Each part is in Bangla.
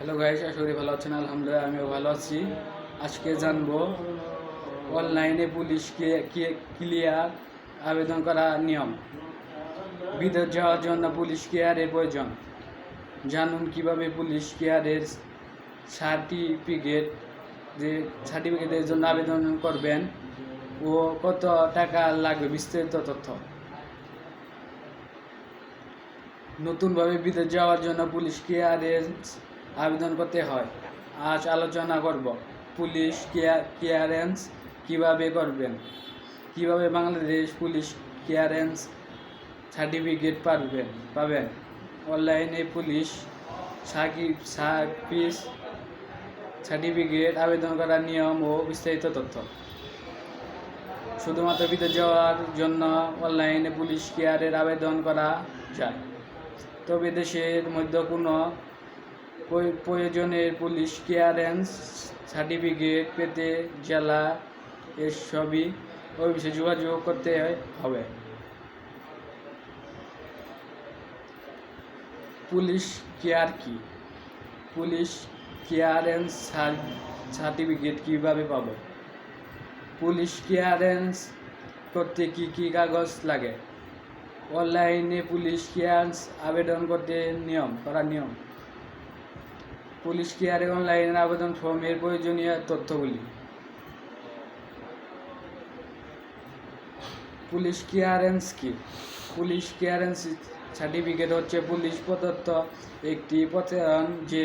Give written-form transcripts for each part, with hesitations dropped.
হ্যালো গাইস, আশা করি ভালো আছেন। আলহামদুলিল্লাহ আমিও ভালো আছি। আজকে জানবো অনলাইনে পুলিশকে ক্লিয়ার আবেদন করা নিয়ম। বিদেশ যাওয়ার জন্য পুলিশ ক্লিয়ারের প্রয়োজন। জানুন কিভাবে পুলিশ ক্লিয়ারের সার্টিফিকেটের জন্য আবেদন করবেন ও কত টাকা লাগবে, বিস্তারিত তথ্য। নতুনভাবে বিদেশ যাওয়ার জন্য পুলিশ ক্লিয়ারেন্স আবেদন করতে হয়। আজ আলোচনা করব পুলিশ ক্লিয়ারেন্স কিভাবে করবেন, কিভাবে বাংলাদেশ পুলিশ ক্লিয়ারেন্স সার্টিফিকেট পাবেন, অনলাইনে পুলিশ সার্ভিস সার্টিফিকেট আবেদন করার নিয়ম ও বিস্তারিত তথ্য। শুধুমাত্র বিদেশ যাওয়ার জন্য অনলাইনে পুলিশ ক্লিয়ারের আবেদন করা যায়, তবে দেশের মধ্যে কোনো প্রয়োজনের পুলিশ ক্লিয়ারেন্স সার্টিফিকেট পেতে জেলা এসবই অফিসে যোগাযোগ করতে হবে। পুলিশ ক্লিয়ার কি? পুলিশ ক্লিয়ারেন্স সার্টিফিকেট কিভাবে পাব? পুলিশ ক্লিয়ারেন্স করতে কি কি কাগজ লাগে? অনলাইনে পুলিশ ক্লিয়ারেন্স আবেদন করতে নিয়ম। পুলিশ ক্লিয়ারে অনলাইনে আবেদন ফর্মের প্রয়োজনীয় তথ্যগুলি। পুলিশ ক্লিয়ারেন্স কি? পুলিশ ক্লিয়ারেন্স সার্টিফিকেট হচ্ছে পুলিশ প্রদত্ত একটি প্রত্যয়ন যে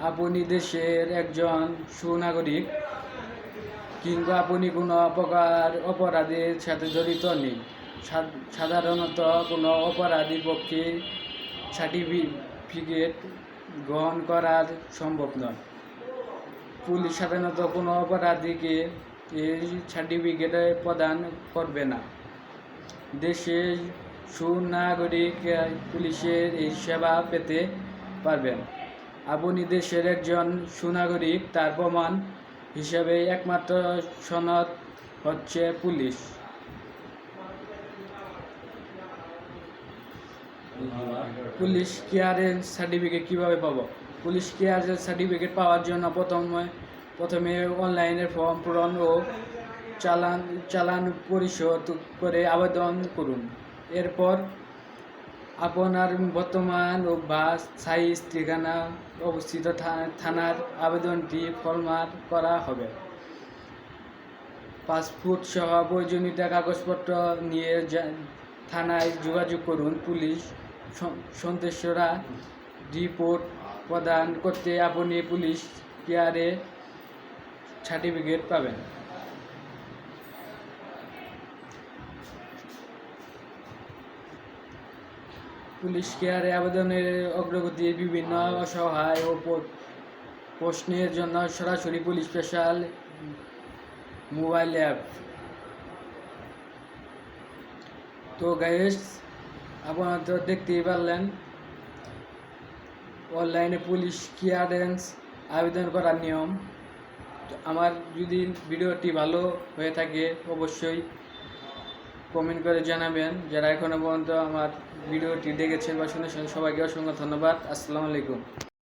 আপনি দেশের একজন সুনাগরিক কিংবা আপনি কোনো প্রকার অপরাধের সাথে জড়িত নেই। সাধারণত কোনো অপরাধীর পক্ষে সার্টিফিকেট গ্রহণ করা সম্ভব নয়। পুলিশ সাধারণত কোনো অপরাধীকে এই সার্টিফিকেট প্রদান করবে না। দেশের সুনাগরিক পুলিশের এই সেবা পেতে পারবেন। আপনি দেশের একজন সুনাগরিক, তার প্রমাণ হিসেবে একমাত্র সনদ হচ্ছে পুলিশ। পুলিশ ক্লিয়ারেন্স সার্টিফিকেট কিভাবে পাব? পুলিশ ক্লিয়ারেন্স সার্টিফিকেট পাওয়ার জন্য প্রথমে অনলাইনের ফর্ম পূরণ ও চালান পরিশোধ করে আবেদন করুন। এরপর আপনার বর্তমান বা স্থায়ী ঠিকানা অবস্থিত থানার আবেদনটি ফরমাট করা হবে। পাসপোর্ট সহ প্রয়োজনীয় কাগজপত্র নিয়ে থানায় যোগাযোগ করুন। পুলিশ সদস্যরা রিপোর্ট প্রদান করতে আপনি পুলিশ ক্লিয়ারে সার্টিফিকেট পাবেন। পুলিশ ক্লিয়ারে আবেদনের অগ্রগতি বিভিন্ন অসহায় ও প্রশ্নের জন্য সরাসরি পুলিশ স্পেশাল মোবাইল অ্যাপ। তো গাইস, আপনারা তো দেখতেই পারলেন অনলাইনে পুলিশ ক্লিয়ারেন্স আবেদন করার নিয়ম। আমার যদি ভিডিওটি ভালো হয়ে থাকে অবশ্যই কমেন্ট করে জানাবেন। যারা এখনো পর্যন্ত আমার ভিডিওটি দেখেছেন বা শুনেছেন সবাইকে অসংখ্য ধন্যবাদ। আসসালামু আলাইকুম।